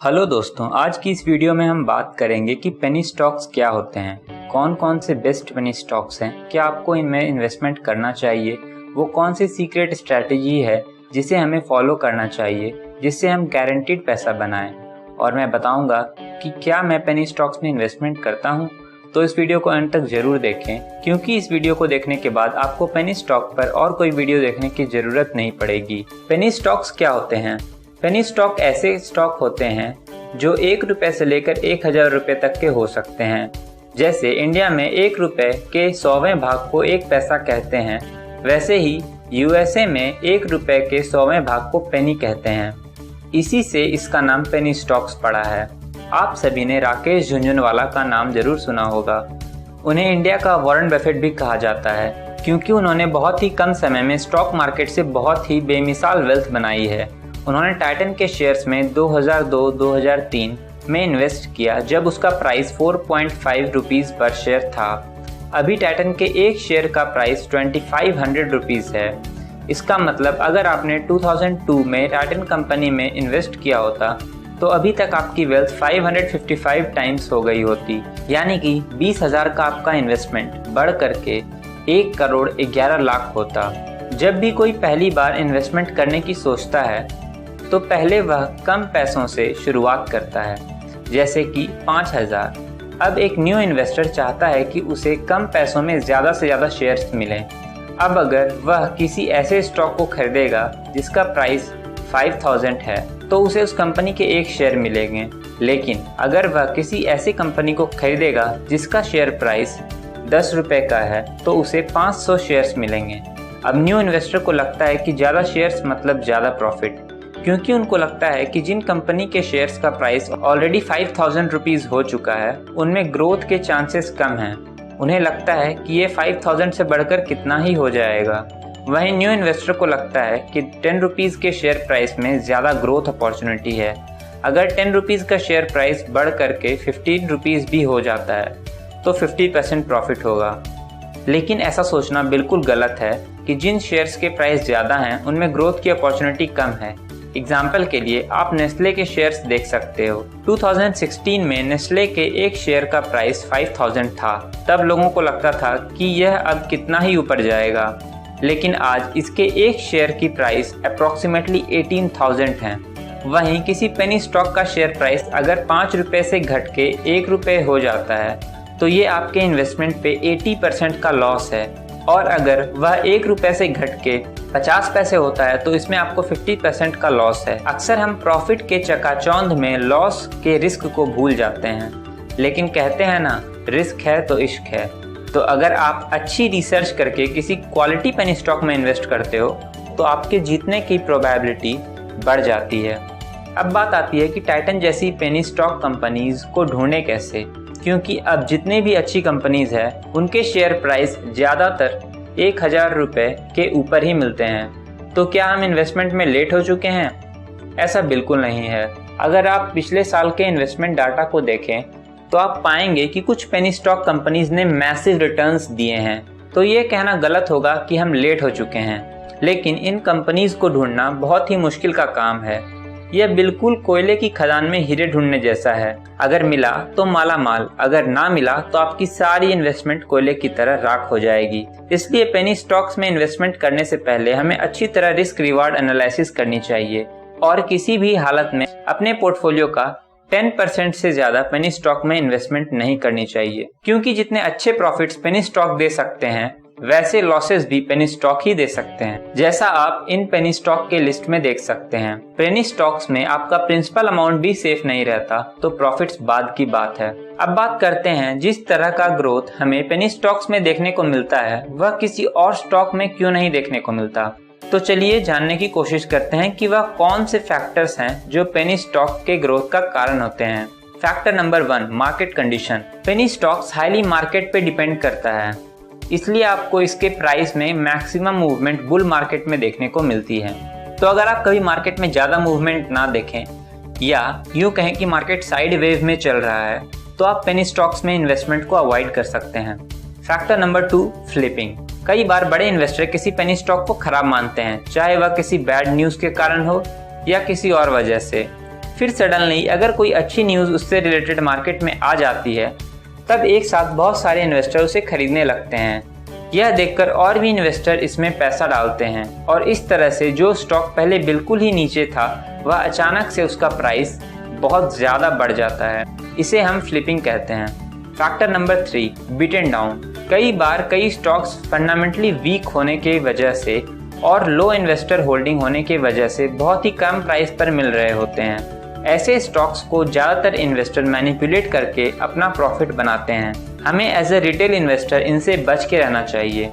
Hello दोस्तों, आज की इस वीडियो में हम बात करेंगे कि पेनी स्टॉक्स क्या होते हैं, कौन कौन से बेस्ट पेनी स्टॉक्स हैं, क्या आपको इनमें इन्वेस्टमेंट करना चाहिए, वो कौन सी सीक्रेट स्ट्रैटेजी है जिसे हमें फॉलो करना चाहिए जिससे हम गारंटीड पैसा बनाएं। और मैं बताऊंगा कि क्या मैं पेनी स्टॉक्स में इन्वेस्टमेंट करता हूं। तो इस वीडियो को अंत तक जरूर देखें, क्योंकि इस वीडियो को देखने के बाद आपको पेनी स्टॉक पर और कोई वीडियो देखने की जरूरत नहीं पड़ेगी। पेनी स्टॉक्स क्या होते हैं? पेनी स्टॉक ऐसे स्टॉक होते हैं जो 1 रुपए से लेकर 1000 रुपए तक के हो सकते हैं। जैसे इंडिया में 1 रुपए के 100वें भाग को 1 पैसा कहते हैं, वैसे ही यूएसए में 1 रुपए के 100वें भाग को पेनी कहते हैं। इसी से इसका नाम पेनी स्टॉक्स पड़ा है। आप सभी ने राकेश झुनझुनवाला का नाम जरूर सुना होगा। उन्हें इंडिया का वॉरेन बफेट भी कहा जाता है, क्योंकि उन्होंने बहुत ही कम समय में स्टॉक मार्केट से बहुत ही बेमिसाल वेल्थ बनाई है। उन्होंने टाइटन के शेयर्स में 2002-2003 में इन्वेस्ट किया, जब उसका प्राइस 4.5 रुपीज़ पर शेयर था। अभी टाइटन के एक शेयर का प्राइस 2500 रुपीज़ है। इसका मतलब अगर आपने 2002 में टाइटन कंपनी में इन्वेस्ट किया होता तो अभी तक आपकी वेल्थ 555 टाइम्स हो गई होती, यानी कि 20,000 का आपका इन्वेस्टमेंट बढ़ करके 1 करोड़ 11 लाख होता। जब भी कोई पहली बार इन्वेस्टमेंट करने की सोचता है तो पहले वह कम पैसों से शुरुआत करता है, जैसे कि 5,000। अब एक न्यू इन्वेस्टर चाहता है कि उसे कम पैसों में ज़्यादा से ज़्यादा शेयर्स मिलें। अब अगर वह किसी ऐसे स्टॉक को खरीदेगा जिसका प्राइस 5,000 है तो उसे उस कंपनी के 1 शेयर मिलेंगे। लेकिन अगर वह किसी ऐसी कंपनी को खरीदेगा जिसका शेयर प्राइस 10 रुपये का है तो उसे 500 शेयर्स मिलेंगे। अब न्यू इन्वेस्टर को लगता है कि ज़्यादा शेयर्स मतलब ज़्यादा प्रॉफिट, क्योंकि उनको लगता है कि जिन कंपनी के शेयर्स का प्राइस ऑलरेडी 5,000 रुपीज़ हो चुका है उनमें ग्रोथ के चांसेस कम हैं। उन्हें लगता है कि ये 5,000 से बढ़कर कितना ही हो जाएगा। वहीं न्यू इन्वेस्टर को लगता है कि 10 रुपीज़ के शेयर प्राइस में ज़्यादा ग्रोथ अपॉर्चुनिटी है। अगर 10 रुपीज़ का शेयर प्राइस बढ़ करके 15 रुपीज़ भी हो जाता है तो 50% प्रॉफिट होगा। लेकिन ऐसा सोचना बिल्कुल गलत है कि जिन शेयर्स के प्राइस ज़्यादा हैं उनमें ग्रोथ की अपॉर्चुनिटी कम है। एग्जाम्पल के लिए आप नेस्ले के शेयर्स देख सकते हो। 2016 में नेस्ले के एक शेयर का प्राइस 5,000 था। तब लोगों को लगता था कि यह अब कितना ही ऊपर जाएगा, लेकिन आज इसके एक शेयर की प्राइस अप्रॉक्सीमेटली 18,000 है। वहीं किसी पेनी स्टॉक का शेयर प्राइस अगर 5 रुपये से घट के 1 रुपये हो जाता है तो ये आपके इन्वेस्टमेंट पे 80% का लॉस है, और अगर वह 1 रुपये से घट के 50 पैसे होता है तो इसमें आपको 50% का लॉस है। अक्सर हम प्रॉफिट के चकाचौंध में लॉस के रिस्क को भूल जाते हैं, लेकिन कहते हैं ना, रिस्क है तो इश्क है। तो अगर आप अच्छी रिसर्च करके किसी क्वालिटी पेनी स्टॉक में इन्वेस्ट करते हो तो आपके जीतने की प्रोबेबिलिटी बढ़ जाती है। अब बात आती है कि टाइटन जैसी पेनी स्टॉक कंपनीज को ढूंढे कैसे, क्योंकि अब जितने भी अच्छी कंपनीज हैं उनके शेयर प्राइस ज़्यादातर 1,000 रुपये के ऊपर ही मिलते हैं। तो क्या हम इन्वेस्टमेंट में लेट हो चुके हैं? ऐसा बिल्कुल नहीं है। अगर आप पिछले साल के इन्वेस्टमेंट डाटा को देखें तो आप पाएंगे कि कुछ पेनी स्टॉक कंपनीज ने मैसिव रिटर्न्स दिए हैं। तो ये कहना गलत होगा कि हम लेट हो चुके हैं, लेकिन इन कंपनीज को ढूंढना बहुत ही मुश्किल का काम है। यह बिल्कुल कोयले की खदान में हीरे ढूंढने जैसा है। अगर मिला तो माला माल, अगर ना मिला तो आपकी सारी इन्वेस्टमेंट कोयले की तरह राख हो जाएगी। इसलिए पेनी स्टॉक्स में इन्वेस्टमेंट करने से पहले हमें अच्छी तरह रिस्क रिवार्ड एनालिसिस करनी चाहिए, और किसी भी हालत में अपने पोर्टफोलियो का 10% से ज़्यादा पेनी स्टॉक में इन्वेस्टमेंट नहीं करनी चाहिए, क्योंकि जितने अच्छे प्रॉफिट्स पेनी स्टॉक दे सकते हैं वैसे लॉसेस भी पेनी स्टॉक ही दे सकते हैं, जैसा आप इन पेनी स्टॉक के लिस्ट में देख सकते हैं। पेनी स्टॉक्स में आपका प्रिंसिपल अमाउंट भी सेफ नहीं रहता, तो प्रॉफिट्स बाद की बात है। अब बात करते हैं जिस तरह का ग्रोथ हमें पेनी स्टॉक्स में देखने को मिलता है वह किसी और स्टॉक में क्यों नहीं देखने को मिलता। तो चलिए जानने की कोशिश करते हैं कि वह कौन से फैक्टर्स हैं जो पेनी स्टॉक के ग्रोथ का कारण होते हैं। Factor number 1, market condition. Penny stocks highly market पे डिपेंड करता है, इसलिए आपको इसके प्राइस में मैक्सिमम मूवमेंट बुल मार्केट में देखने को मिलती है। तो अगर आप कभी मार्केट में ज़्यादा मूवमेंट ना देखें, या यूँ कहें कि मार्केट साइड वेव में चल रहा है, तो आप पेनी स्टॉक्स में इन्वेस्टमेंट को अवॉइड कर सकते हैं। Factor number 2, flipping. कई बार बड़े इन्वेस्टर किसी पेनी स्टॉक को खराब मानते हैं, चाहे वह किसी बैड न्यूज़ के कारण हो या किसी और वजह से। फिर सडनली अगर कोई अच्छी न्यूज़ उससे रिलेटेड मार्केट में आ जाती है, तब एक साथ बहुत सारे इन्वेस्टर उसे खरीदने लगते हैं। यह देखकर और भी इन्वेस्टर इसमें पैसा डालते हैं और इस तरह से जो स्टॉक पहले बिल्कुल ही नीचे था वह अचानक से उसका प्राइस बहुत ज़्यादा बढ़ जाता है। इसे हम फ्लिपिंग कहते हैं। Factor number 3, beaten down. कई बार कई स्टॉक्स फंडामेंटली वीक होने की वजह से और लो इन्वेस्टर होल्डिंग होने की वजह से बहुत ही कम प्राइस पर मिल रहे होते हैं। ऐसे स्टॉक्स को ज़्यादातर इन्वेस्टर मैनिपुलेट करके अपना प्रॉफिट बनाते हैं। हमें एज ए रिटेल इन्वेस्टर इनसे बच के रहना चाहिए।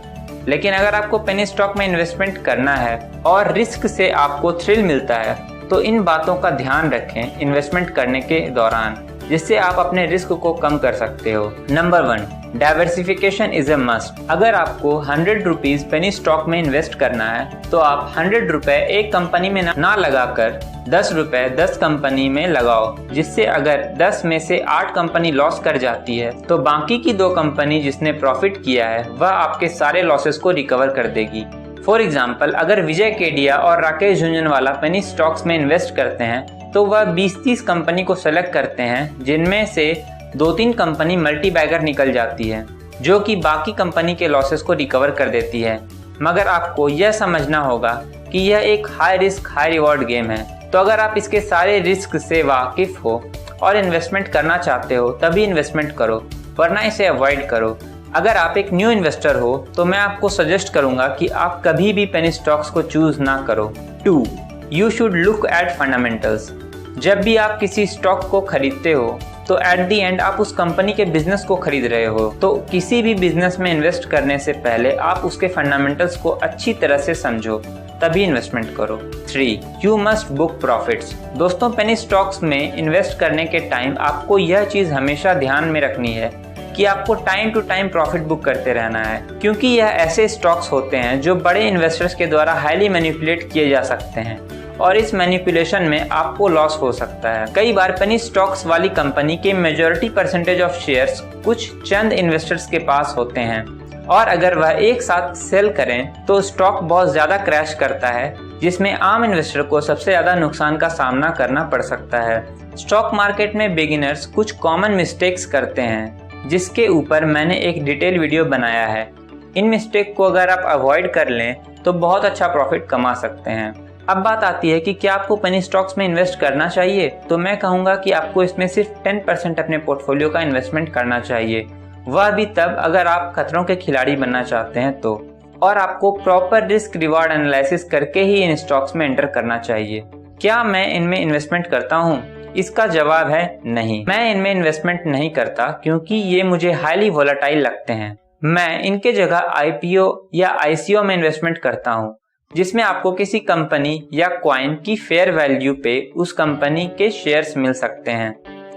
लेकिन अगर आपको पेनी स्टॉक में इन्वेस्टमेंट करना है और रिस्क से आपको थ्रिल मिलता है तो इन बातों का ध्यान रखें इन्वेस्टमेंट करने के दौरान, जिससे आप अपने रिस्क को कम कर सकते हो। Number 1, diversification is a must. अगर आपको 100 रुपीज़ पेनी स्टॉक में इन्वेस्ट करना है तो आप 100 रुपए एक कंपनी में ना लगाकर 10 रुपए 10 कंपनी में लगाओ, जिससे अगर 10 में से 8 कंपनी लॉस कर जाती है तो बाकी की 2 कंपनी जिसने प्रॉफिट किया है वह आपके सारे लॉसेस को रिकवर कर देगी। फॉर एग्जाम्पल, अगर विजय केडिया और राकेश झुंझुनवाला पेनी स्टॉक्स में इन्वेस्ट करते हैं तो वह 20-30 कंपनी को सेलेक्ट करते हैं, जिनमें से 2-3 कंपनी मल्टी बैगर निकल जाती है जो कि बाकी कंपनी के लॉसेस को रिकवर कर देती है। मगर आपको यह समझना होगा कि यह एक high risk high reward game है, तो अगर आप इसके सारे रिस्क से वाकिफ हो और इन्वेस्टमेंट करना चाहते हो तभी इन्वेस्टमेंट करो, वरना इसे अवॉइड करो। अगर आप एक न्यू इन्वेस्टर हो तो मैं आपको सजेस्ट करूंगा कि आप कभी भी पेनी स्टॉक्स को चूज ना करो। 2, you should look at fundamentals. जब भी आप किसी स्टॉक को खरीदते हो तो एट दी एंड आप उस कंपनी के बिजनेस को खरीद रहे हो, तो किसी भी बिजनेस में इन्वेस्ट करने से पहले आप उसके फंडामेंटल्स को अच्छी तरह से समझो, तभी इन्वेस्टमेंट करो। 3, यू मस्ट बुक प्रॉफिट्स। दोस्तों, पेनी स्टॉक्स में इन्वेस्ट करने के टाइम आपको यह चीज़ हमेशा ध्यान में रखनी है कि आपको time to time profit book करते रहना है, क्योंकि यह ऐसे स्टॉक्स होते हैं जो बड़े इन्वेस्टर्स के द्वारा हाईली मैनिपुलेट किए जा सकते हैं और इस मैनिपुलेशन में आपको लॉस हो सकता है। कई बार पेनी स्टॉक्स वाली कंपनी के मेजॉरिटी परसेंटेज ऑफ शेयर्स कुछ चंद इन्वेस्टर्स के पास होते हैं और अगर वह एक साथ सेल करें तो स्टॉक बहुत ज़्यादा क्रैश करता है, जिसमें आम इन्वेस्टर को सबसे ज़्यादा नुकसान का सामना करना पड़ सकता है। स्टॉक मार्केट में बिगिनर्स कुछ कॉमन मिस्टेक्स करते हैं जिसके ऊपर मैंने एक डिटेल वीडियो बनाया है। इन मिस्टेक को अगर आप अवॉइड कर लें तो बहुत अच्छा प्रॉफिट कमा सकते हैं। अब बात आती है कि क्या आपको पेनी स्टॉक्स में इन्वेस्ट करना चाहिए, तो मैं कहूँगा कि आपको इसमें सिर्फ 10% अपने पोर्टफोलियो का इन्वेस्टमेंट करना चाहिए, वह भी तब अगर आप खतरों के खिलाड़ी बनना चाहते हैं तो, और आपको प्रॉपर रिस्क रिवार्ड एनालिसिस करके ही इन स्टॉक्स में एंटर करना चाहिए। क्या मैं इनमें इन्वेस्टमेंट करता हूँ? इसका जवाब है नहीं। मैं इनमें इन्वेस्टमेंट नहीं करता क्योंकि ये मुझे हाईली वोलेटाइल लगते हैं। मैं इनके जगह IPO या ICO में इन्वेस्टमेंट करता हूँ, जिसमें आपको किसी कंपनी या कॉइन की फेयर वैल्यू पे उस कंपनी के शेयर्स मिल सकते हैं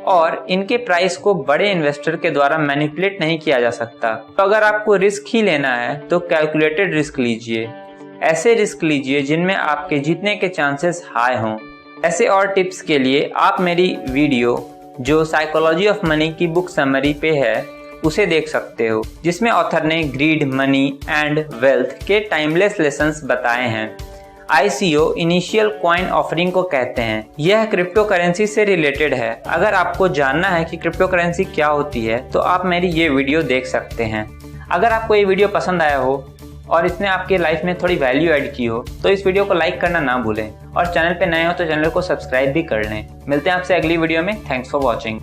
और इनके प्राइस को बड़े इन्वेस्टर के द्वारा मैनिपुलेट नहीं किया जा सकता। तो अगर आपको रिस्क ही लेना है तो कैलकुलेटेड रिस्क लीजिए। ऐसे रिस्क लीजिए जिनमें आपके जीतने के चांसेस हाई हों। ऐसे और टिप्स के लिए आप मेरी वीडियो जो साइकोलॉजी ऑफ मनी की बुक समरी पे है उसे देख सकते हो, जिसमें ऑथर ने ग्रीड, मनी एंड वेल्थ के टाइमलेस लेसन्स बताए हैं। ICO इनिशियल कॉइन ऑफरिंग को कहते हैं। यह क्रिप्टो करेंसी से रिलेटेड है। अगर आपको जानना है कि क्रिप्टो करेंसी क्या होती है तो आप मेरी ये वीडियो देख सकते हैं। अगर आपको ये वीडियो पसंद आया हो और इसने आपके लाइफ में थोड़ी वैल्यू ऐड की हो तो इस वीडियो को लाइक करना ना भूलें और चैनल पे नए हो तो चैनल को सब्सक्राइब भी कर लें। मिलते हैं आपसे अगली वीडियो में। Thanks for watching.